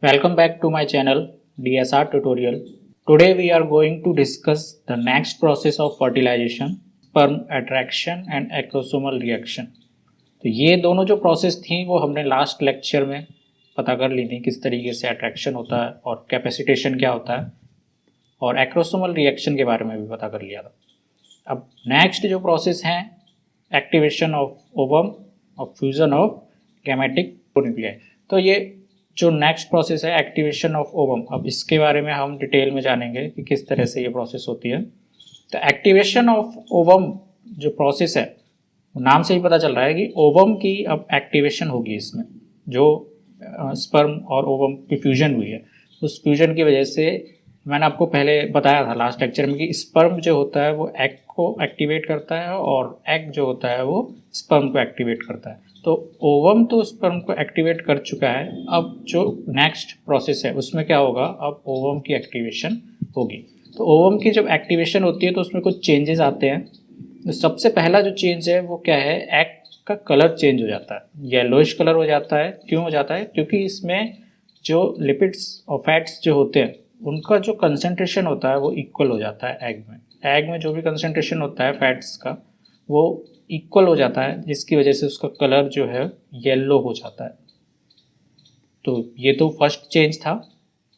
Welcome back to my channel DSR tutorial. Today we are going to discuss the next process of fertilization, sperm attraction and acrosomal reaction. तो ये दोनों जो process थी वो हमने last lecture में पता कर ली थी किस तरीके से अट्रैक्शन होता है और कैपेसिटेशन क्या होता है और एक्रोसोमल रिएक्शन के बारे में भी पता कर लिया था। अब नेक्स्ट जो प्रोसेस है एक्टिवेशन ऑफ ओवम और फ्यूजन ऑफ गैमेटिक न्यूक्लियाई। तो ये जो नेक्स्ट प्रोसेस है एक्टिवेशन ऑफ ओवम, अब इसके बारे में हम डिटेल में जानेंगे कि किस तरह से ये प्रोसेस होती है। तो एक्टिवेशन ऑफ ओवम जो प्रोसेस है नाम से ही पता चल रहा है कि ओवम की अब एक्टिवेशन होगी। इसमें जो स्पर्म और ओवम की फ्यूजन हुई है उस फ्यूजन की वजह से मैंने आपको पहले बताया था लास्ट लेक्चर में कि स्पर्म जो होता है वो एग को एक्टिवेट करता है और एग जो होता है वो स्पर्म को एक्टिवेट करता है। तो ओवम तो स्पर्म को एक्टिवेट कर चुका है। अब जो नेक्स्ट प्रोसेस है उसमें क्या होगा, अब ओवम की एक्टिवेशन होगी। तो ओवम की जब एक्टिवेशन होती है तो उसमें कुछ चेंजेस आते हैं। तो सबसे पहला जो चेंज है वो क्या है, एग का कलर चेंज हो जाता है, येलोइश कलर हो जाता है। क्यों हो जाता है? क्योंकि इसमें जो लिपिड्स और फैट्स जो होते हैं उनका जो कंसंट्रेशन होता है वो इक्वल हो जाता है एग में। एग में जो भी कंसंट्रेशन होता है फैट्स का वो इक्वल हो जाता है, जिसकी वजह से उसका कलर जो है येलो हो जाता है। तो ये तो फर्स्ट चेंज था।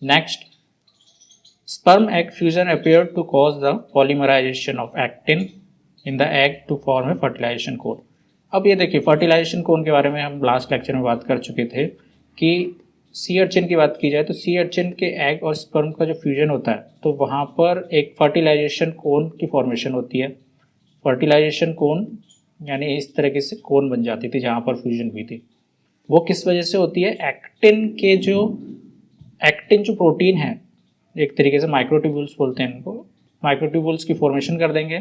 Next, sperm egg fusion appeared to cause the polymerization of actin in the egg to form a fertilization cone। अब ये देखिए फर्टिलाइजेशन कोन के बारे में हम लास्ट लेक्चर में बात कर चुके थे कि सी अर्चिन की बात की जाए तो सी अर्चिन के एग और स्पर्म का जो फ्यूजन होता है तो वहाँ पर एक फर्टिलाइजेशन कोन की फॉर्मेशन होती है। फर्टिलाइजेशन कोन यानी इस तरीके से कोन बन जाती थी जहाँ पर फ्यूजन हुई थी। वो किस वजह से होती है? एक्टिन जो प्रोटीन है, एक तरीके से माइक्रोट्यूब्यूल्स बोलते हैं इनको, माइक्रोट्यूब्यूल्स की फॉर्मेशन कर देंगे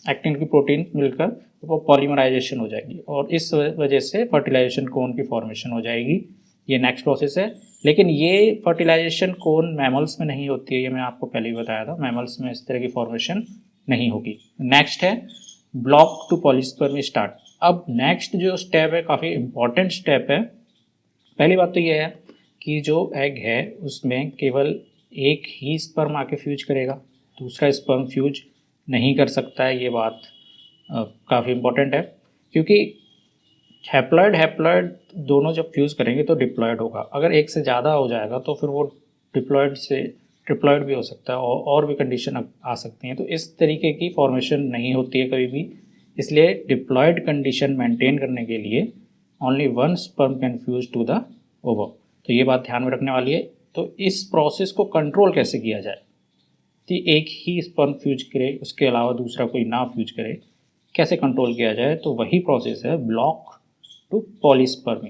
एक्टिन की प्रोटीन मिलकर, वो पॉलीमराइजेशन हो जाएगी और इस वजह से फर्टिलाइजेशन कोन की फॉर्मेशन हो जाएगी। ये नेक्स्ट प्रोसेस है। लेकिन ये फर्टिलाइजेशन कोन मैमल्स में नहीं होती है, ये मैं आपको पहले ही बताया था। मैमल्स में इस तरह की फॉर्मेशन नहीं होगी। नेक्स्ट है ब्लॉक टू पॉलीस्पर्मी स्टार्ट। अब नेक्स्ट जो स्टेप है काफ़ी इंपॉर्टेंट स्टेप है। पहली बात तो ये है कि जो एग है उसमें केवल एक ही स्पर्म आके फ्यूज करेगा, दूसरा स्पर्म फ्यूज नहीं कर सकता है। ये बात काफ़ी इंपॉर्टेंट है क्योंकि हैप्लॉयड दोनों जब फ्यूज़ करेंगे तो डिप्लॉयड होगा। अगर एक से ज़्यादा हो जाएगा तो फिर वो डिप्लॉयड से ट्रिप्लॉयड भी हो सकता है और भी कंडीशन आ सकती हैं। तो इस तरीके की फॉर्मेशन नहीं होती है कभी भी। इसलिए डिप्लॉयड कंडीशन मेंटेन करने के लिए only one sperm can fuse to the ovum. तो ये बात ध्यान में रखने वाली है। तो इस प्रोसेस को कंट्रोल कैसे किया जाए कि एक ही स्पर्म फ्यूज करे, उसके अलावा दूसरा कोई ना फ्यूज करे, कैसे कंट्रोल किया जाए? तो वही प्रोसेस है ब्लॉक टू पॉलीस्पर्मी।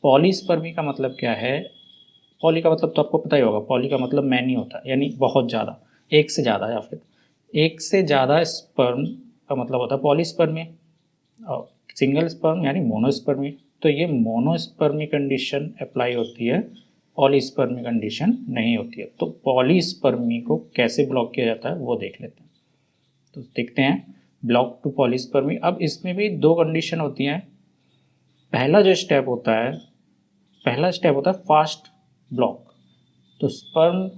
पॉलीस्पर्मी का मतलब क्या है? पॉली का मतलब तो आपको पता ही होगा, पॉली का मतलब मैनी होता है यानी बहुत ज़्यादा, एक से ज़्यादा, या फिर एक से ज़्यादा स्पर्म का मतलब होता है पॉलीस्पर्मी। और सिंगल स्पर्म यानी मोनोस्पर्मी। तो ये मोनोस्पर्मी कंडीशन अप्लाई होती है, पॉलीस्पर्मी कंडीशन नहीं होती है। तो पॉलीस्पर्मी को कैसे ब्लॉक किया जाता है वो देख लेते हैं। तो देखते हैं ब्लॉक टू पॉलीस्पर्मी। अब इसमें भी दो कंडीशन होती हैं। पहला स्टेप होता है फास्ट ब्लॉक। तो स्पर्म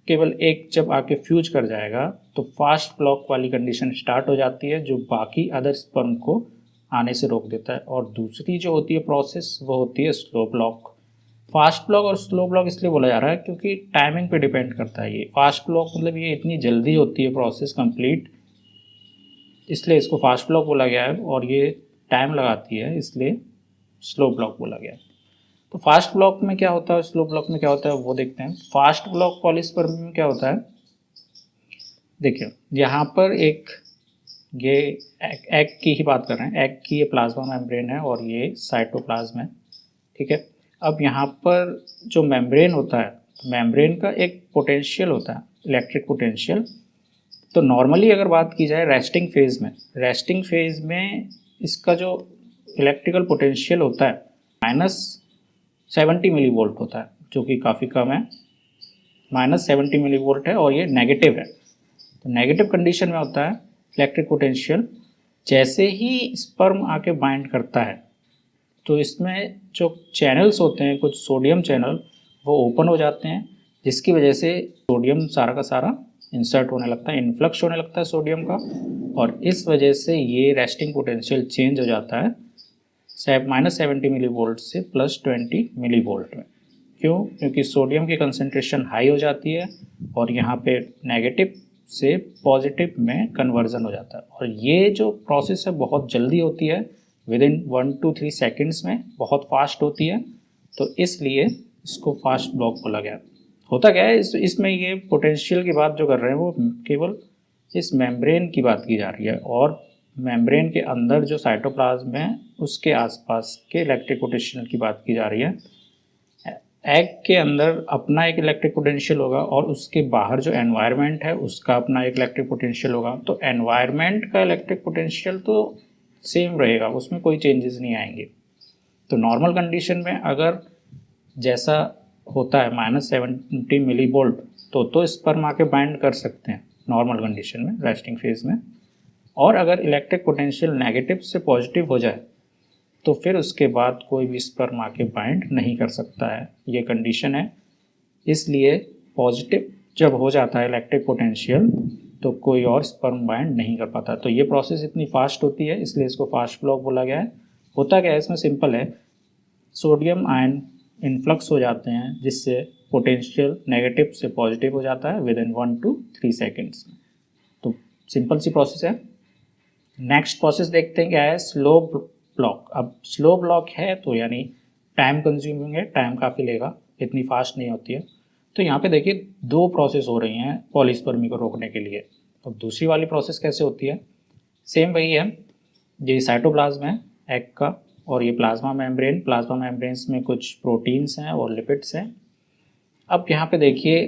केवल एक जब आके फ्यूज कर जाएगा तो फास्ट ब्लॉक वाली कंडीशन स्टार्ट हो जाती है जो बाकी अदर स्पर्म को आने से रोक देता है। और दूसरी जो होती है प्रोसेस वो होती है स्लो ब्लॉक। फास्ट ब्लॉक और स्लो ब्लॉक इसलिए बोला जा रहा है क्योंकि टाइमिंग पे डिपेंड करता है। ये फास्ट ब्लॉक मतलब ये इतनी जल्दी होती है प्रोसेस कंप्लीट, इसलिए इसको फास्ट ब्लॉक बोला गया है। और ये टाइम लगाती है इसलिए स्लो ब्लॉक बोला गया है। तो फास्ट ब्लॉक में क्या होता है, स्लो ब्लॉक में क्या होता है वो देखते हैं। फास्ट ब्लॉक पॉलीस्पर्मी में क्या होता है, देखिए यहाँ पर ये एग की ही बात कर रहे हैं। एग की ये प्लाज्मा मेम्ब्रेन है और ये साइटोप्लाज्म है, ठीक है। अब यहाँ पर जो मेम्ब्रेन होता है, मेम्ब्रेन का एक पोटेंशियल होता है, इलेक्ट्रिक पोटेंशियल। तो नॉर्मली अगर बात की जाए रेस्टिंग फेज़ में इसका जो इलेक्ट्रिकल पोटेंशियल होता है -70 मिली वोल्ट होता है, जो कि काफ़ी कम है। -70 मिली वोल्ट है और ये नेगेटिव है। तो नेगेटिव कंडीशन में होता है इलेक्ट्रिक पोटेंशियल। जैसे ही स्पर्म आके बाइंड करता है तो इसमें जो चैनल्स होते हैं, कुछ सोडियम चैनल, वो ओपन हो जाते हैं, जिसकी वजह से सोडियम सारा का सारा इंसर्ट होने लगता है, इन्फ्लक्स होने लगता है सोडियम का, और इस वजह से ये रेस्टिंग पोटेंशियल चेंज हो जाता है -70 मिली वोल्ट से +20 मिली वोल्ट में। क्यों? क्योंकि सोडियम की कंसनट्रेशन हाई हो जाती है और यहाँ पे नेगेटिव से पॉजिटिव में कन्वर्जन हो जाता है, और ये जो प्रोसेस है बहुत जल्दी होती है, विद इन 1 to 3 सेकेंड्स में बहुत फास्ट होती है, तो इसलिए इसको फास्ट ब्लॉक बोला गया। होता क्या है, इसमें ये पोटेंशियल की बात जो कर रहे हैं वो केवल इस मेम्ब्रेन की बात की जा रही है, और मेम्ब्रेन के अंदर जो साइटोप्लाज्म है उसके आसपास के इलेक्ट्रिक पोटेंशियल की बात की जा रही है। एग के अंदर अपना एक इलेक्ट्रिक पोटेंशियल होगा और उसके बाहर जो एनवायरनमेंट है उसका अपना एक इलेक्ट्रिक पोटेंशियल होगा। तो एनवायरनमेंट का इलेक्ट्रिक पोटेंशियल तो सेम रहेगा, उसमें कोई चेंजेस नहीं आएंगे। तो नॉर्मल कंडीशन में अगर जैसा होता है -70 मिली वोल्ट, तो स्पर्म आके बाइंड कर सकते हैं नॉर्मल कंडीशन में, रेस्टिंग फेज में। और अगर इलेक्ट्रिक पोटेंशियल नेगेटिव से पॉजिटिव हो जाए तो फिर उसके बाद कोई भी स्पर्म आके बाइंड नहीं कर सकता है, ये कंडीशन है। इसलिए पॉजिटिव जब हो जाता है इलेक्ट्रिक पोटेंशियल तो कोई और स्पर्म बाइंड नहीं कर पाता। तो ये प्रोसेस इतनी फास्ट होती है, इसलिए इसको फास्ट ब्लॉक बोला गया है। होता क्या है इसमें, सिंपल है, सोडियम आयन इन्फ्लक्स हो जाते हैं जिससे पोटेंशियल नेगेटिव से पॉजिटिव हो जाता है विद इन 1 to 3 सेकेंड्स में। तो सिंपल सी प्रोसेस है। नेक्स्ट प्रोसेस देखते हैं क्या है, स्लो ब्लॉक। अब स्लो ब्लॉक है तो यानी टाइम कंज्यूमिंग है, टाइम काफ़ी लेगा, इतनी फास्ट नहीं होती है। तो यहाँ पे देखिए 2 प्रोसेस हो रही हैं पॉलीस्पर्मी को रोकने के लिए। अब दूसरी वाली प्रोसेस कैसे होती है, सेम वही है, ये साइटोप्लाज्म है एग का और ये प्लाज्मा मेम्ब्रेन। प्लाज्मा मेम्ब्रेन्स में कुछ प्रोटीन्स हैं और लिपिड्स हैं। अब यहाँ पे देखिए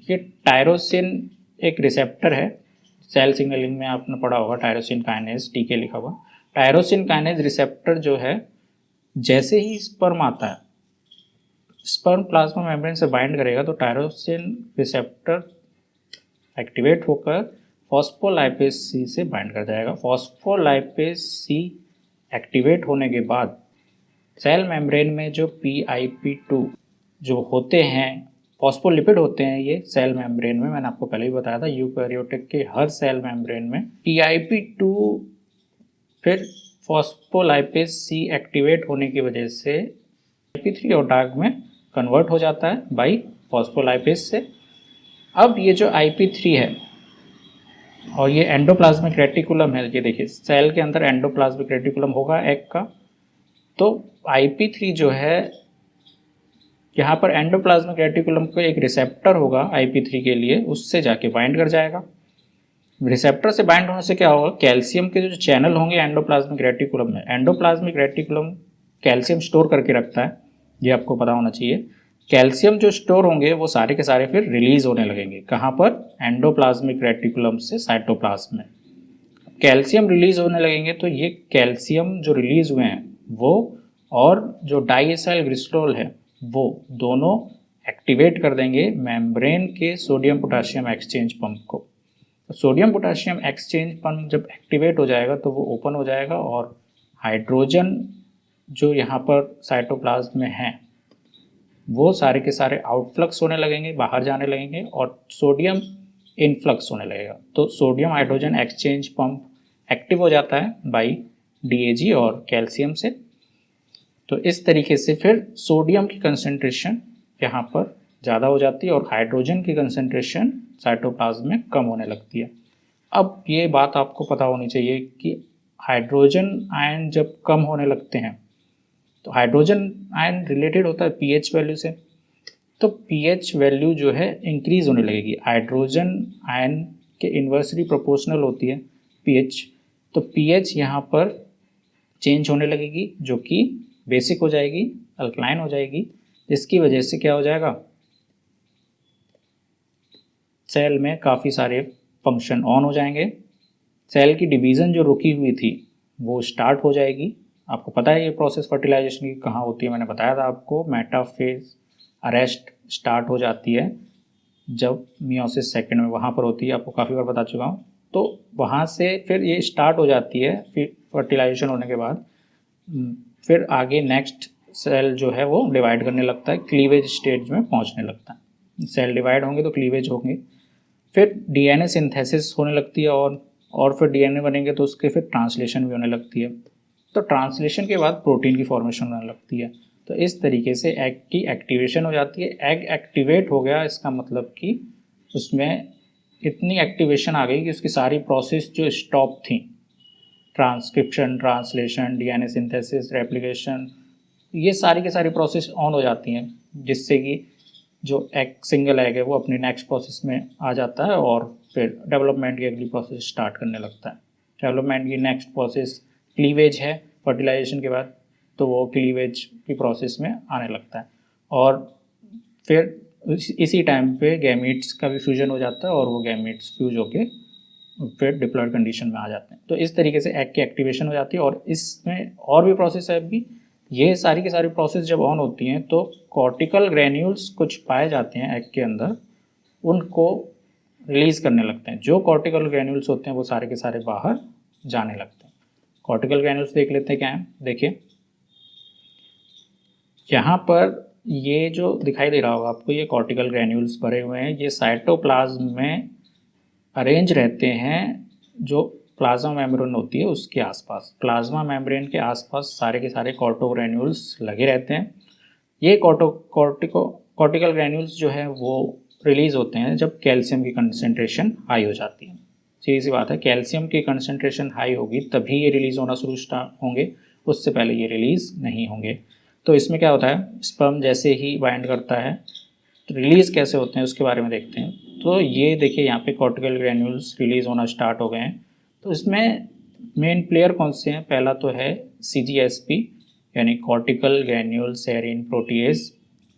ये टायरोसिन एक रिसेप्टर है, सेल सिग्नलिंग में आपने पढ़ा होगा टायरोसिन काइनेज, टीके लिखा हुआ। टायरोसिन काइनेज रिसेप्टर जो है, जैसे ही स्पर्म आता है, स्पर्म प्लाज्मा मेम्ब्रेन से बाइंड करेगा तो टायरोसिन रिसेप्टर एक्टिवेट होकर फॉस्फोलाइपेज सी से बाइंड कर जाएगा। फॉस्फोलाइपेज सी एक्टिवेट होने के बाद सेल मेम्ब्रेन में जो PIP2 जो होते हैं, फॉस्फोलिपिड होते हैं ये सेल मेम्ब्रेन में, मैंने आपको पहले ही बताया था, यूकैरियोटिक के हर सेल मेम्ब्रेन में PIP2 फिर फॉस्फोलाइपेज सी एक्टिवेट होने की वजह से IP3 और डार्क में कन्वर्ट हो जाता है बाई फॉस्फोलाइपेज से। अब ये जो IP3 है और ये एंडोप्लाज्मिक रेटिकुलम है, ये देखिए सेल के अंदर एंडोप्लाज्मिक रेटिकुलम होगा एग का, तो IP3 जो है यहाँ पर एंडोप्लाज्मिक रेटिकुलम का एक रिसेप्टर होगा IP3 के लिए, उससे जाके बाइंड कर जाएगा। रिसेप्टर से बाइंड होने से क्या होगा, कैल्शियम के जो चैनल होंगे एंडोप्लाज्मिक रेटिकुलम में, एंडोप्लाज्मिक रेटिकुलम कैल्शियम स्टोर करके रखता है, ये आपको पता होना चाहिए। कैल्शियम जो स्टोर होंगे वो सारे के सारे फिर रिलीज होने लगेंगे, कहाँ पर, एंडोप्लाज्मिक रेटिकुलम से साइटोप्लाज्म में। कैल्शियम रिलीज होने लगेंगे तो ये कैल्शियम जो रिलीज हुए हैं वो और जो डाइएसाइल ग्लिसरॉल है वो दोनों एक्टिवेट कर देंगे मेम्ब्रेन के सोडियम पोटाशियम एक्सचेंज पंप को। सोडियम पोटाशियम एक्सचेंज पंप जब एक्टिवेट हो जाएगा तो वो ओपन हो जाएगा और हाइड्रोजन जो यहाँ पर साइटोप्लाज्म में है वो सारे के सारे आउटफ्लक्स होने लगेंगे, बाहर जाने लगेंगे, और सोडियम इनफ्लक्स होने लगेगा। तो sodium hydrogen exchange pump active हो जाता है बाई DAG और कैल्शियम से। तो इस तरीके से फिर सोडियम की कंसंट्रेशन यहाँ पर ज़्यादा हो जाती है और हाइड्रोजन की कंसंट्रेशन साइटोप्लाज्म में कम होने लगती है। अब ये बात आपको पता होनी चाहिए कि हाइड्रोजन आयन जब कम होने लगते हैं तो हाइड्रोजन आयन रिलेटेड होता है pH वैल्यू से, तो pH वैल्यू जो है इंक्रीज होने लगेगी। हाइड्रोजन आयन के इन्वर्सली प्रोपोर्शनल होती है pH, तो pH यहाँ पर चेंज होने लगेगी जो कि बेसिक हो जाएगी, अल्कलाइन हो जाएगी, जिसकी वजह से क्या हो जाएगा, सेल में काफ़ी सारे फंक्शन ऑन हो जाएंगे, सेल की डिवीज़न जो रुकी हुई थी वो स्टार्ट हो जाएगी। आपको पता है ये प्रोसेस फर्टिलाइजेशन की कहाँ होती है, मैंने बताया था आपको, मेटाफेज अरेस्ट स्टार्ट हो जाती है जब मियोसिस सेकंड में, वहाँ पर होती है, आपको काफ़ी बार बता चुका हूँ। तो वहाँ से फिर ये स्टार्ट हो जाती है, फिर फर्टिलाइजेशन होने के बाद फिर आगे नेक्स्ट सेल जो है वो डिवाइड करने लगता है, क्लीवेज स्टेज में पहुंचने लगता है। सेल डिवाइड होंगे तो क्लीवेज होंगे, फिर डीएनए सिंथेसिस होने लगती है और फिर डीएनए बनेंगे तो उसके फिर ट्रांसलेशन भी होने लगती है। तो ट्रांसलेशन के बाद प्रोटीन की फॉर्मेशन होने लगती है। तो इस तरीके से एग की एक्टिवेशन हो जाती है। एग एक्टिवेट हो गया, इसका मतलब कि उसमें इतनी एक्टिवेशन आ गई कि उसकी सारी प्रोसेस जो स्टॉप थी, transcription, translation, DNA synthesis, replication, ये सारी की सारी प्रोसेस ऑन हो जाती हैं, जिससे कि जो एग सिंगल एग है वो अपनी नेक्स्ट प्रोसेस में आ जाता है और फिर डेवलपमेंट की अगली प्रोसेस स्टार्ट करने लगता है। डेवलपमेंट की नेक्स्ट प्रोसेस क्लीवेज है फर्टिलाइजेशन के बाद, तो वो क्लीवेज की प्रोसेस में आने लगता है और फिर इसी टाइम पे गैमीट्स का भी फ्यूजन हो जाता है और वो गैमीट्स फ्यूज होके फिर डिप्लॉयड कंडीशन में आ जाते हैं। तो इस तरीके से एग की एक्टिवेशन हो जाती है और इसमें और भी प्रोसेस है अभी। ये सारी की सारी प्रोसेस जब ऑन होती हैं तो कॉर्टिकल ग्रैन्यूल्स कुछ पाए जाते हैं एग के अंदर, उनको रिलीज करने लगते हैं। जो कॉर्टिकल ग्रैन्यूल्स होते हैं वो सारे के सारे बाहर जाने लगते हैं। कॉर्टिकल ग्रैन्यूल्स देख लेते हैं क्या है। देखिए यहाँ पर ये जो दिखाई दे रहा होगा आपको, ये कॉर्टिकल ग्रैन्यूल्स भरे हुए हैं। ये साइटोप्लाज्म में अरेंज रहते हैं, जो प्लाज्मा मेम्ब्रेन होती है उसके आसपास। प्लाज्मा मेम्ब्रेन के आसपास सारे के सारे कॉर्टिकोग्रैन्यूल्स लगे रहते हैं। ये कॉर्टिकल ग्रैन्यूल्स जो है वो रिलीज होते हैं जब कैल्शियम की कंसंट्रेशन हाई हो जाती है। सीधी सी बात है, कैल्शियम की कंसंट्रेशन हाई होगी तभी ये रिलीज होना शुरू होंगे, उससे पहले ये रिलीज नहीं होंगे। तो इसमें क्या होता है, स्पर्म जैसे ही बाइंड करता है तो रिलीज कैसे होते हैं उसके बारे में देखते हैं। तो ये देखिए यहाँ पे कॉर्टिकल ग्रैन्यूल्स रिलीज होना स्टार्ट हो गए हैं। तो इसमें मेन प्लेयर कौन से हैं, पहला तो है CGSP यानी कॉर्टिकल ग्रैन्यूल सेरीन प्रोटीएज।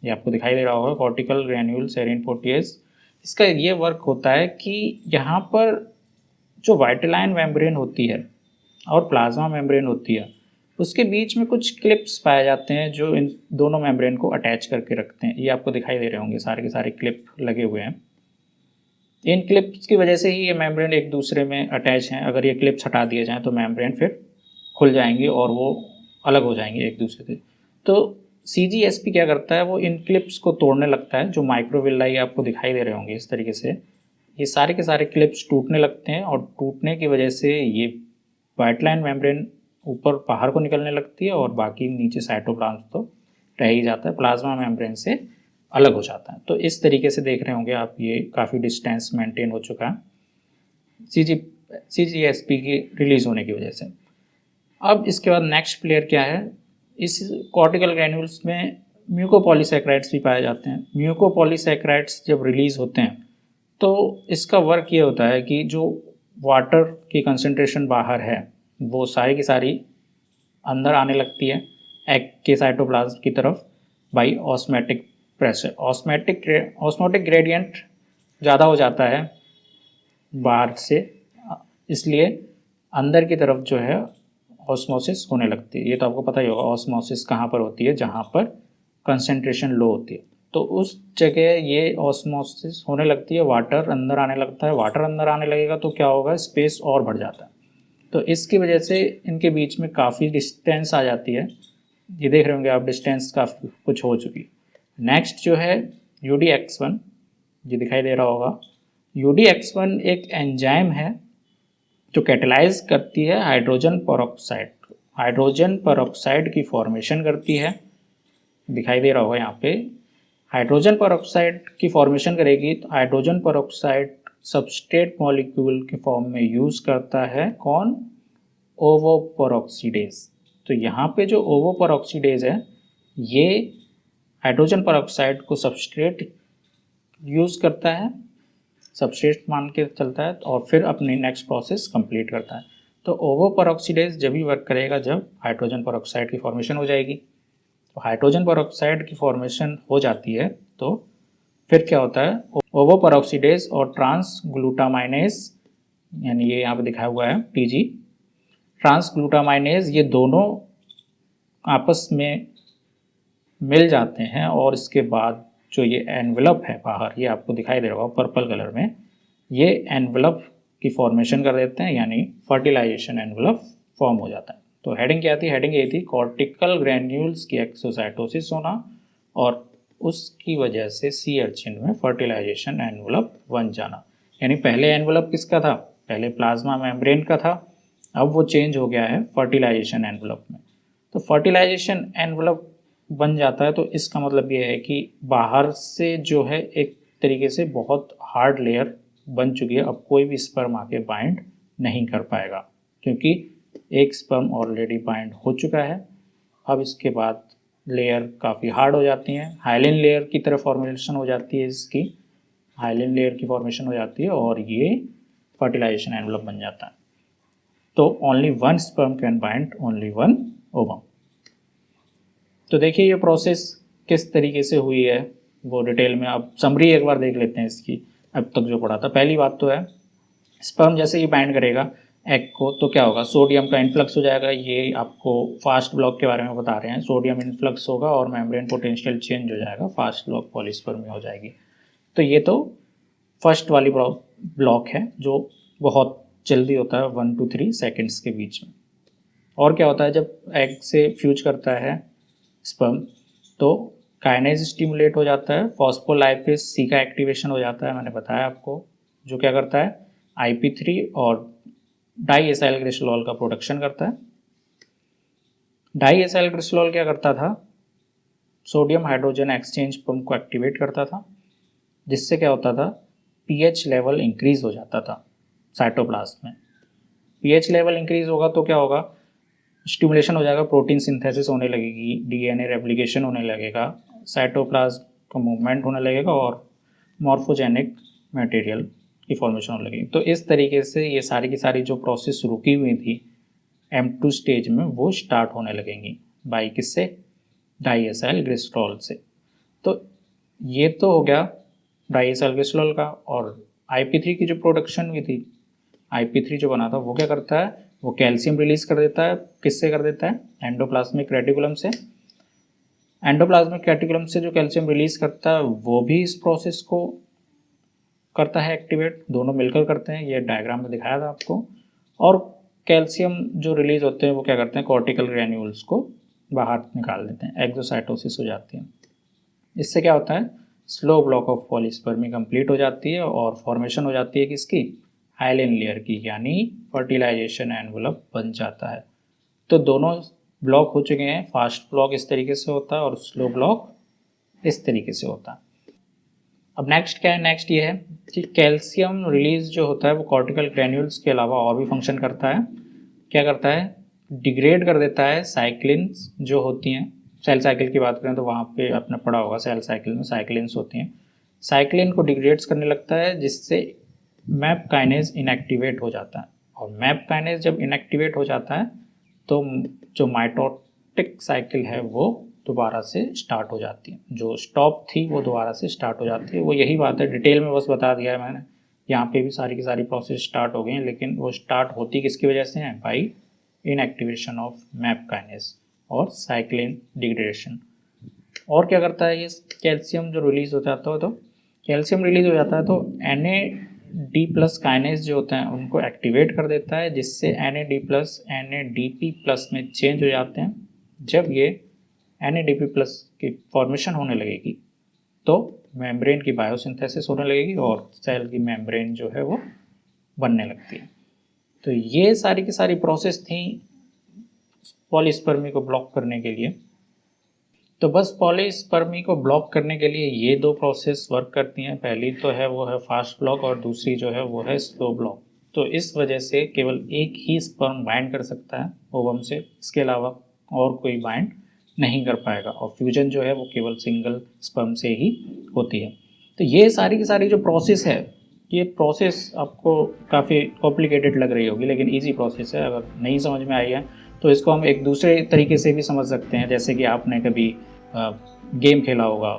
ये आपको दिखाई दे रहा होगा, कॉर्टिकल ग्रैन्यूल सेरीन प्रोटीएज। इसका ये वर्क होता है कि यहाँ पर जो वाइटेलाइन मेम्ब्रेन होती है और प्लाज्मा मेम्ब्रेन होती है उसके बीच में कुछ क्लिप्स पाए जाते हैं जो इन दोनों मेम्ब्रेन को अटैच करके रखते हैं। ये आपको दिखाई दे रहे होंगे, सारे के सारे क्लिप लगे हुए हैं। इन क्लिप्स की वजह से ही ये मेम्ब्रेन एक दूसरे में अटैच हैं। अगर ये क्लिप्स हटा दिए जाएँ तो मेम्ब्रेन फिर खुल जाएंगे और वो अलग हो जाएंगे एक दूसरे से। तो CGSP क्या करता है, वो इन क्लिप्स को तोड़ने लगता है। जो माइक्रोविल्लाई आपको दिखाई दे रहे होंगे इस तरीके से, ये सारे के सारे क्लिप्स टूटने लगते हैं और टूटने की वजह से ये वाइटलाइन मेम्ब्रेन ऊपर बाहर को निकलने लगती है और बाकी नीचे साइटोप्लाज्म तो रह ही जाता है, प्लाज्मा मेम्ब्रेन से अलग हो जाता है। तो इस तरीके से देख रहे होंगे आप, ये काफ़ी डिस्टेंस मेंटेन हो चुका है CGSP की रिलीज होने की वजह से। अब इसके बाद नेक्स्ट प्लेयर क्या है, इस कॉर्टिकल ग्रैन्यूल्स में म्यूकोपॉलीसैकेराइड्स भी पाए जाते हैं। म्यूकोपॉलीसैकेराइड्स जब रिलीज होते हैं तो इसका वर्क ये होता है कि जो वाटर की कंसंट्रेशन बाहर है वो सारी की सारी अंदर आने लगती है एग के साइटोप्लाज्म की तरफ by osmotic pressure. Osmotic gradient ज़्यादा हो जाता है बाहर से, इसलिए अंदर की तरफ जो है ऑस्मोसिस होने लगती है। ये तो आपको पता ही होगा ऑस्मोसिस कहाँ पर होती है, जहाँ पर कंसंट्रेशन लो होती है। तो उस जगह ये ऑस्मोसिस होने लगती है, वाटर अंदर आने लगता है। वाटर अंदर आने लगेगा तो क्या होगा, स्पेस और बढ़ जाता है। तो इसकी वजह से इनके बीच में काफ़ी डिस्टेंस आ जाती है। ये देख रहे होंगे आप, डिस्टेंस काफ़ी कुछ हो चुकी। नेक्स्ट जो है UDX1, ये दिखाई दे रहा होगा। UDX1 एक एंजाइम है जो कैटेलाइज करती है हाइड्रोजन पेरोक्साइड। हाइड्रोजन पेरोक्साइड की फॉर्मेशन करती है, दिखाई दे रहा होगा यहाँ पे। हाइड्रोजन पेरोक्साइड की फॉर्मेशन करेगी तो हाइड्रोजन पेरोक्साइड सबस्ट्रेट मॉलिक्यूल के फॉर्म में यूज़ करता है कौन, ओवोपेरोक्सीडेज। तो यहाँ पे जो ओवोपेरोक्सीडेज है ये हाइड्रोजन पेरोक्साइड को सबस्ट्रेट यूज़ करता है, सबस्ट्रेट मान के चलता है और फिर अपनी नेक्स्ट प्रोसेस कंप्लीट करता है। तो ओवोपेरोक्सीडेज जब भी वर्क करेगा जब हाइड्रोजन पेरोक्साइड की फॉर्मेशन हो जाएगी। तो हाइड्रोजन पेरोक्साइड की फॉर्मेशन हो जाती है तो फिर क्या होता है, ओवोपेरोक्सीडेज और ट्रांसग्लूटामाइनेज, यानी ये यहाँ पे दिखाया हुआ है TG, ट्रांसग्लूटामाइनेज, ये दोनों आपस में मिल जाते हैं और इसके बाद जो ये एनवेलप है बाहर, ये आपको दिखाई दे रहा होगा पर्पल कलर में, ये एनवेलप की फॉर्मेशन कर देते हैं, यानी फर्टिलाइजेशन एनवेलप फॉर्म हो जाता है। तो हेडिंग क्या थी, हेडिंग ये थी कॉर्टिकल ग्रैन्यूल्स की एक्सोसाइटोसिस होना और उसकी वजह से सी अर्चिन में फर्टिलाइजेशन एनवलप बन जाना। यानी पहले एनवलप किसका था, पहले प्लाज्मा मेम्ब्रेन का था, अब वो चेंज हो गया है फर्टिलाइजेशन एनवलप में। तो फर्टिलाइजेशन एनवलप बन जाता है तो इसका मतलब ये है कि बाहर से जो है एक तरीके से बहुत हार्ड लेयर बन चुकी है, अब कोई भी स्पर्म आके बाइंड नहीं कर पाएगा क्योंकि एक स्पर्म ऑलरेडी बाइंड हो चुका है। अब इसके बाद लेयर काफ़ी हार्ड हो जाती हैं, हाइलिन लेयर की तरह फॉर्मेशन हो जाती है, इसकी हाइलिन लेयर की फॉर्मेशन हो जाती है और ये फर्टिलाइजेशन एनवलप बन जाता है। तो only one sperm can bind only one ovum. तो देखिए ये प्रोसेस किस तरीके से हुई है वो डिटेल में अब समरी एक बार देख लेते हैं इसकी, अब तक जो पढ़ा था। पहली बात तो है स्पर्म जैसे ही बाइंड करेगा एग को तो क्या होगा, सोडियम का इन्फ्लक्स हो जाएगा। ये आपको फास्ट ब्लॉक के बारे में बता रहे हैं, सोडियम इन्फ्लक्स होगा और मेम्ब्रेन पोटेंशियल चेंज हो जाएगा, फास्ट ब्लॉक पॉलीस्पर्मी हो जाएगी। तो ये तो फर्स्ट वाली ब्लॉक है जो बहुत जल्दी होता है 1 to 3 सेकेंड्स के बीच में। और क्या होता है जब एग से फ्यूज करता है स्पर्म तो काइनेज स्टिमुलेट हो जाता है, फॉस्फोलाइपेज सी का एक्टिवेशन हो जाता है, मैंने बताया आपको, जो क्या करता है IP3 और डाई एसाइल ग्लिसरॉल का प्रोडक्शन करता है। डाई एसाइल ग्लिसरॉल क्या करता था, सोडियम हाइड्रोजन एक्सचेंज पंप को एक्टिवेट करता था, जिससे क्या होता था pH लेवल इंक्रीज हो जाता था साइटोप्लाज्म में। pH लेवल इंक्रीज होगा तो क्या होगा, स्टिमुलेशन हो जाएगा, प्रोटीन सिंथेसिस होने लगेगी, DNA रेप्लिकेशन होने लगेगा, साइटोप्लाज्म का मूवमेंट होने लगेगा और मॉर्फोजेनिक मटेरियल की फॉर्मेशन होने लगेगी। तो इस तरीके से ये सारी की सारी जो प्रोसेस रुकी हुई थी M2 स्टेज में वो स्टार्ट होने लगेंगी बाई किससे, डाई एसाइल ग्लिसरॉल से। तो ये तो हो गया डाई एसाइल ग्लिसरॉल का। और IP3 की जो प्रोडक्शन हुई थी, IP3 जो बना था वो क्या करता है, वो कैल्शियम रिलीज कर देता है, किससे कर देता है, एंडोप्लाज्मिक रेटिकुलम से। एंडोप्लाज्मिक रेटिकुलम से जो कैल्शियम रिलीज करता है वो भी इस प्रोसेस को करता है एक्टिवेट, दोनों मिलकर करते हैं, ये डायग्राम में दिखाया था आपको। और कैल्शियम जो रिलीज होते हैं वो क्या करते हैं, कॉर्टिकल ग्रैन्यूल्स को बाहर निकाल देते हैं, एक्सोसाइटोसिस हो जाती है। इससे क्या होता है, slow block of polyspermy complete हो जाती है और फॉर्मेशन हो जाती है किसकी, हाइलिन लेयर की, यानी फर्टिलाइजेशन एनवलप बन जाता है। तो दोनों ब्लॉक हो चुके हैं, फास्ट ब्लॉक इस तरीके से होता है और स्लो ब्लॉक इस तरीके से होता है। अब नेक्स्ट क्या है, नेक्स्ट ये है कि कैल्शियम रिलीज जो होता है वो कॉर्टिकल ग्रैन्यूल्स के अलावा और भी फंक्शन करता है। क्या करता है, डिग्रेड कर देता है साइक्लिन्स जो होती हैं, सेल साइकिल की बात करें तो वहाँ पे आपने पढ़ा होगा सेल साइकिल में साइक्लिन्स होती हैं, साइक्लिन को डिग्रेड्स करने लगता है जिससे मैप काइनेज इनएक्टिवेट हो जाता है। और मैप काइनेज जब इनएक्टिवेट हो जाता है तो जो माइटोटिक साइकिल है वो दोबारा से स्टार्ट हो जाती है, जो स्टॉप थी वो दोबारा से स्टार्ट हो जाती है। वो यही बात है, डिटेल में बस बता दिया है मैंने, यहाँ पे भी सारी की सारी प्रोसेस स्टार्ट हो गई हैं, लेकिन वो स्टार्ट होती किसकी वजह से है, by inactivation of map kinase और साइक्लिन डिग्रेडेशन। और क्या करता है ये कैल्शियम जो रिलीज हो जाता है, तो कैल्शियम रिलीज हो जाता है तो NAD+ काइनेज जो होते हैं उनको एक्टिवेट कर देता है, जिससे NAD+ NADP+ में चेंज हो जाते हैं। जब ये NADP+ की फॉर्मेशन होने लगेगी तो मेम्ब्रेन की बायोसिंथेसिस होने लगेगी और सेल की मेम्ब्रेन जो है वो बनने लगती है। तो ये सारी की सारी प्रोसेस थी पॉलीस्पर्मी को ब्लॉक करने के लिए। तो बस पॉलीस्पर्मी को ब्लॉक करने के लिए ये दो प्रोसेस वर्क करती हैं, पहली तो है वो है फास्ट ब्लॉक और दूसरी जो है वो है स्लो ब्लॉक। तो इस वजह से केवल एक ही स्पर्म बाइंड कर सकता है ओवम से, इसके अलावा और कोई बाइंड नहीं कर पाएगा और फ्यूजन जो है वो केवल सिंगल स्पर्म से ही होती है। तो ये सारी की सारी जो प्रोसेस है, ये प्रोसेस आपको काफ़ी कॉम्प्लिकेटेड लग रही होगी लेकिन इजी प्रोसेस है। अगर नहीं समझ में आई है तो इसको हम एक दूसरे तरीके से भी समझ सकते हैं, जैसे कि आपने कभी गेम खेला होगा,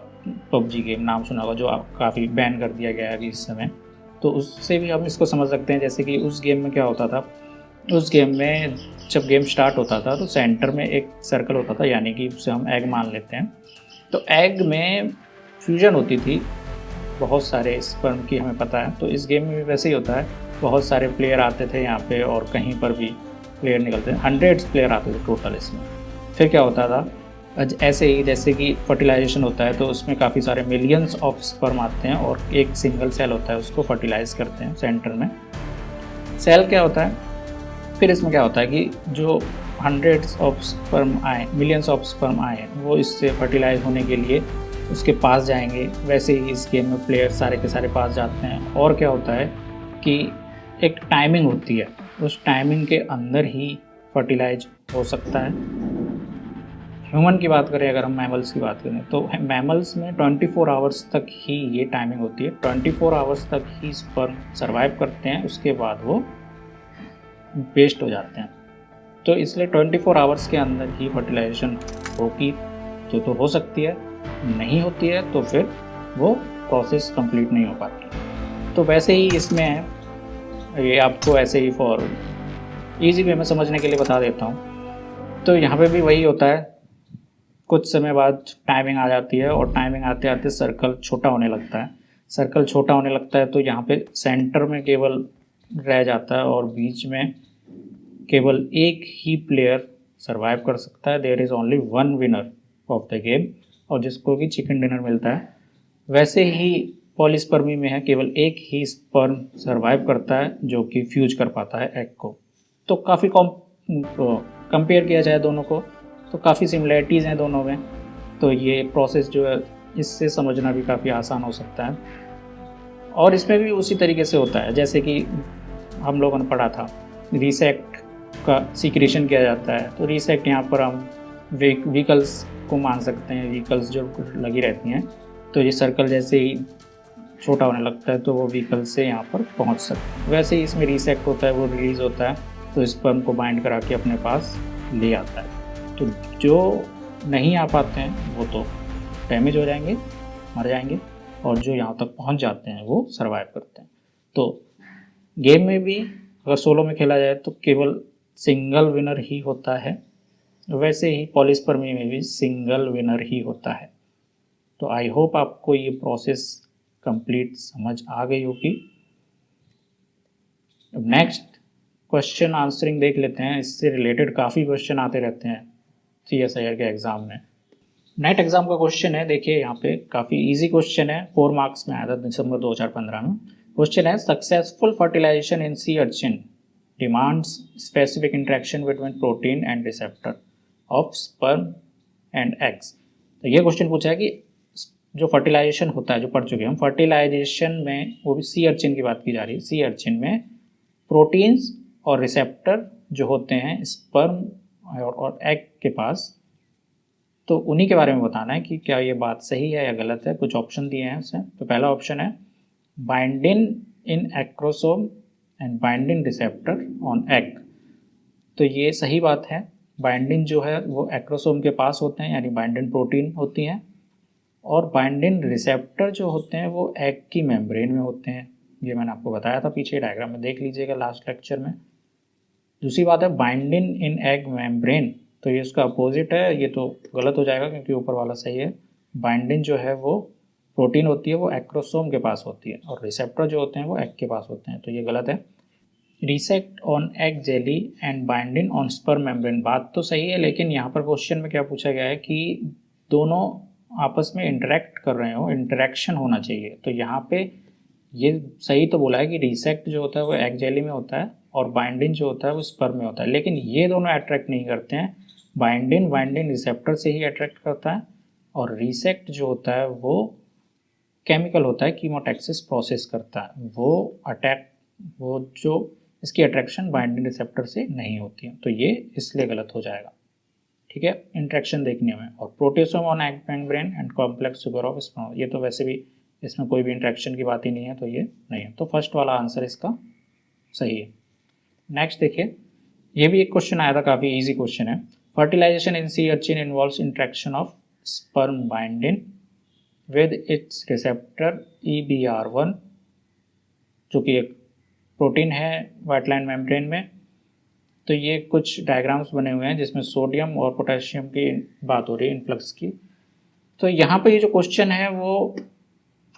PUBG गेम नाम सुना होगा, जो आप काफ़ी बैन कर दिया गया है अभी इस समय, तो उससे भी हम इसको समझ सकते हैं। जैसे कि उस गेम में क्या होता था, उस गेम में जब गेम स्टार्ट होता था तो सेंटर में एक सर्कल होता था, यानी कि उसे हम एग मान लेते हैं। तो एग में फ्यूजन होती थी बहुत सारे स्पर्म की, हमें पता है। तो इस गेम में भी वैसे ही होता है, बहुत सारे प्लेयर आते थे यहाँ पे और कहीं पर भी प्लेयर निकलते हैं, 100 प्लेयर आते थे टोटल इसमें। फिर क्या होता था, ऐसे ही जैसे कि फर्टिलाइजेशन होता है तो उसमें काफ़ी सारे मिलियंस ऑफ स्पर्म आते हैं और एक सिंगल सेल होता है, उसको फर्टिलाइज करते हैं सेंटर में। सेल क्या होता है, फिर इसमें क्या होता है कि जो हंड्रेड्स ऑफ स्पर्म आए, मिलियंस ऑफ स्पर्म आए, वो इससे फर्टिलाइज होने के लिए उसके पास जाएंगे। वैसे ही इस गेम में प्लेयर सारे के सारे पास जाते हैं। और क्या होता है कि एक टाइमिंग होती है, उस टाइमिंग के अंदर ही फर्टिलाइज हो सकता है। ह्यूमन की बात करें, अगर हम मैमल्स की बात करें तो मैमल्स में 24 आवर्स तक ही ये टाइमिंग होती है, 24 आवर्स तक ही स्पर्म सर्वाइव करते हैं, उसके बाद वो वेस्ट हो जाते हैं। तो इसलिए 24 आवर्स के अंदर ही फर्टिलाइजेशन होगी तो हो सकती है, नहीं होती है तो फिर वो प्रोसेस कंप्लीट नहीं हो पाती। तो वैसे ही इसमें है, ये आपको ऐसे ही फॉर ईजी वे में समझने के लिए बता देता हूँ। तो यहाँ पे भी वही होता है, कुछ समय बाद टाइमिंग आ जाती है और टाइमिंग आते आते सर्कल छोटा होने लगता है। सर्कल छोटा होने लगता है तो यहाँ पे सेंटर में केवल रह जाता है और बीच में केवल एक ही प्लेयर सरवाइव कर सकता है। There is only one winner of the game, और जिसको कि चिकन डिनर मिलता है। वैसे ही पॉलीस्पर्मी में है, केवल एक ही स्पर्म सरवाइव करता है जो कि फ्यूज कर पाता है एग को। तो काफ़ी कंपेयर किया जाए दोनों को तो काफ़ी सिमिलैरिटीज़ हैं दोनों में। तो ये प्रोसेस जो है, इससे समझना भी काफ़ी आसान हो सकता है। और इसमें भी उसी तरीके से होता है जैसे कि हम लोगों ने पढ़ा था, रीसेक्ट का सीक्रेशन किया जाता है। तो रीसेक्ट यहाँ पर हम व्हीकल्स को मान सकते हैं, व्हीकल्स जो लगी रहती हैं। तो ये सर्कल जैसे ही छोटा होने लगता है तो वो व्हीकल से यहाँ पर पहुँच सकते हैं। वैसे ही इसमें रीसेक्ट होता है, वो रिलीज़ होता है तो स्पर्म को बाइंड करा के अपने पास ले आता है। तो जो नहीं आ पाते हैं वो तो डैमेज हो जाएंगे, मर जाएंगे, और जो यहाँ तक पहुँच जाते हैं वो सरवाइव करते हैं। तो गेम में भी अगर सोलो में खेला जाए तो केवल सिंगल विनर ही होता है, वैसे ही पॉलीस्पर्मी में भी सिंगल विनर ही होता है। तो आई होप आपको ये प्रोसेस कंप्लीट समझ आ गई होगी। अब नेक्स्ट क्वेश्चन आंसरिंग देख लेते हैं। इससे रिलेटेड काफ़ी क्वेश्चन आते रहते हैं CSIR के एग्ज़ाम में। नेट एग्ज़ाम का क्वेश्चन है, देखिए यहाँ पे काफ़ी इजी क्वेश्चन है, 4 मार्क्स में आया था दिसंबर 2015 में। क्वेश्चन है, successful fertilisation in sea urchin demands specific interaction between protein and receptor of sperm and eggs. तो ये क्वेश्चन पूछा है कि जो फर्टिलाइजेशन होता है, जो पढ़ चुके हैं हम, फर्टिलाइजेशन में, वो भी सी अर्चिन की बात की जा रही है, सी अर्चिन में प्रोटीन्स और रिसेप्टर जो होते हैं स्पर्म और एग के पास, तो उन्हीं के बारे में बताना है कि क्या ये बात सही है या गलत है। कुछ ऑप्शन दिए हैं उसमें। तो पहला ऑप्शन है binding in acrosome and binding receptor on egg. तो ये सही बात है, बाइंडिंग जो है वो एक्रोसोम के पास होते हैं, यानी बाइंडिंग प्रोटीन होती हैं, और बाइंडिंग रिसेप्टर जो होते हैं वो एग की मेम्ब्रेन में होते हैं। ये मैंने आपको बताया था पीछे डायग्राम में, देख लीजिएगा लास्ट लेक्चर में। दूसरी बात है बाइंडिंग इन एग मेम्ब्रेन, तो ये उसका अपोजिट है, ये तो गलत हो जाएगा क्योंकि ऊपर वाला सही है। बाइंडिंग जो है वो प्रोटीन होती है, वो एक्रोसोम के पास होती है, और रिसेप्टर जो होते हैं वो एग के पास होते हैं, तो ये गलत है। Receptor on egg jelly and binding on sperm membrane, बात तो सही है, लेकिन यहाँ पर क्वेश्चन में क्या पूछा गया है कि दोनों आपस में इंटरेक्ट कर रहे हो, इंटरेक्शन होना चाहिए। तो यहाँ पे ये सही तो बोला है कि रिसेक्ट जो होता है वो एग जेली में होता है और बाइंडिंग जो होता है वो स्पर्म में होता है, लेकिन ये दोनों अट्रैक्ट नहीं करते हैं। बाइंडिंग रिसेप्टर से ही अट्रैक्ट करता है, और रिसेक्ट जो होता है वो केमिकल होता है, कीमोटैक्सिस प्रोसेस करता है, वो जो इसकी अट्रैक्शन बाइंडिंग रिसेप्टर से नहीं होती है, तो ये इसलिए गलत हो जाएगा। ठीक है, इंट्रैक्शन देखने में। और proteasome on egg membrane and complex sugar of sperm, ये तो वैसे भी इसमें कोई भी इंट्रैक्शन की बात ही नहीं है, तो ये नहीं है। तो फर्स्ट वाला आंसर इसका सही है। नेक्स्ट देखिए, ये भी एक क्वेश्चन आया था, काफ़ी इजी क्वेश्चन है। Fertilisation in sea urchin involves interaction of sperm binding with its receptor EBR1, जो कि एक प्रोटीन है वाइटलाइन मेम्ब्रेन में। तो ये कुछ डायग्राम्स बने हुए हैं जिसमें सोडियम और पोटेशियम की बात हो रही है, इन्फ्लक्स की। तो यहाँ पर ये जो क्वेश्चन है वो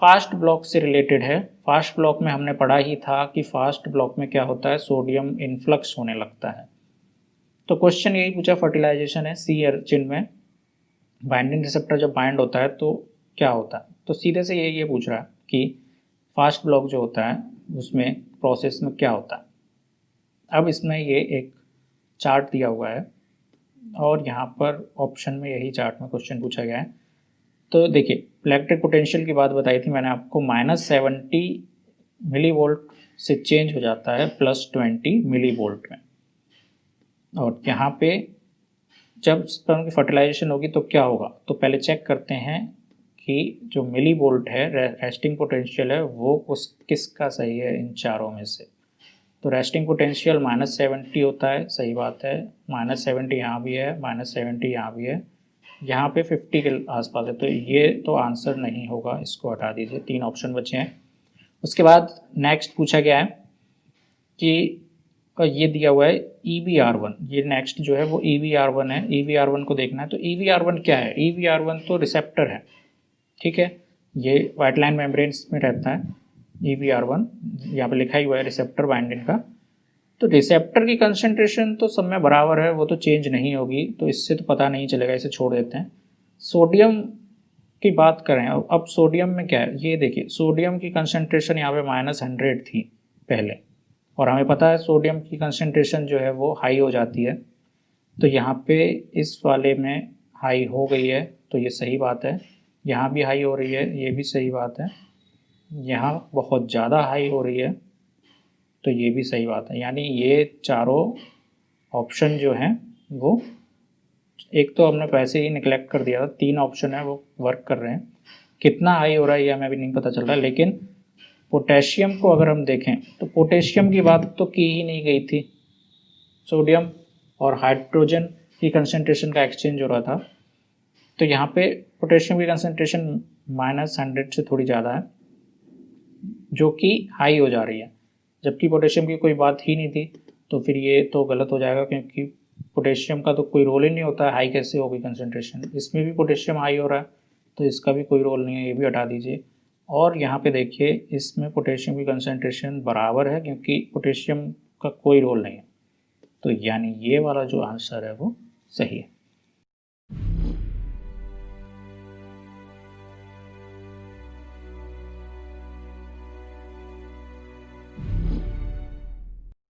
फास्ट ब्लॉक से रिलेटेड है। फास्ट ब्लॉक में हमने पढ़ा ही था कि फास्ट ब्लॉक में क्या होता है, सोडियम इन्फ्लक्स होने लगता है। तो क्वेश्चन यही पूछा, फर्टिलाइजेशन है सी अर्चिन में बाइंडिंग रिसेप्टर जब बाइंड होता है तो क्या होता है। तो सीधे से ये पूछ रहा है कि फास्ट ब्लॉक जो होता है उसमें प्रोसेस में क्या होता है। अब इसमें ये एक चार्ट दिया हुआ है और यहाँ पर ऑप्शन में यही चार्ट में क्वेश्चन पूछा गया है। तो देखिए इलेक्ट्रिक पोटेंशियल की बात बताई थी मैंने आपको, -70 मिली वोल्ट से चेंज हो जाता है +20 मिली वोल्ट में। और यहाँ पे जब स्पर्म की फर्टिलाइजेशन होगी तो क्या होगा, तो पहले चेक करते हैं कि जो मिली वोल्ट है रेस्टिंग पोटेंशियल है वो किसका सही है इन चारों में से। तो रेस्टिंग पोटेंशियल -70 होता है, सही बात है, -70 यहाँ भी है, -70 यहाँ भी है, यहाँ पे 50 के आसपास है, तो ये तो आंसर नहीं होगा, इसको हटा दीजिए। 3 ऑप्शन बचे हैं। उसके बाद नेक्स्ट पूछा गया है कि ये दिया हुआ है EVR1, ये नेक्स्ट जो है वो EVR1 है। EVR1 को देखना है। तो EVR1 क्या है, EVR1 तो रिसेप्टर है, ठीक है, ये व्हाइट लाइन मेम्ब्रेन्स में रहता है। EVR1 यहाँ पे लिखा ही हुआ है रिसेप्टर बाइंडिंग का। तो रिसेप्टर की कंसंट्रेशन तो सब में बराबर है, वो तो चेंज नहीं होगी, तो इससे तो पता नहीं चलेगा, इसे छोड़ देते हैं। सोडियम की बात करें, अब सोडियम में क्या है, ये देखिए सोडियम की कंसंट्रेशन यहाँ पे -100 थी पहले, और हमें पता है सोडियम की कंसंट्रेशन जो है वो हाई हो जाती है। तो यहाँ पे इस वाले में हाई हो गई है, तो ये सही बात है। यहाँ भी हाई हो रही है, ये भी सही बात है। यहाँ बहुत ज़्यादा हाई हो रही है, तो ये भी सही बात है। यानी ये चारों ऑप्शन जो हैं वो, एक तो हमने पैसे ही निगलेक्ट कर दिया था, 3 ऑप्शन है वो वर्क कर रहे हैं। कितना हाई हो रहा है ये हमें अभी नहीं पता चल रहा है। लेकिन पोटेशियम को अगर हम देखें तो पोटेशियम की बात तो की ही नहीं गई थी। सोडियम और हाइड्रोजन की कंसंट्रेशन का एक्सचेंज हो रहा था, तो यहाँ पे पोटेशियम की कंसंट्रेशन -100 से थोड़ी ज़्यादा है, जो कि हाई हो जा रही है, जबकि पोटेशियम की कोई बात ही नहीं थी। तो फिर ये तो गलत हो जाएगा, क्योंकि पोटेशियम का तो कोई रोल ही नहीं होता है, हाई कैसे होगी कंसंट्रेशन। इसमें भी पोटेशियम हाई हो रहा है, तो इसका भी कोई रोल नहीं है, ये भी हटा दीजिए। और यहाँ पे देखिए इसमें पोटेशियम की कंसंट्रेशन बराबर है, क्योंकि पोटेशियम का कोई रोल नहीं है। तो यानी ये वाला जो आंसर है वो सही है।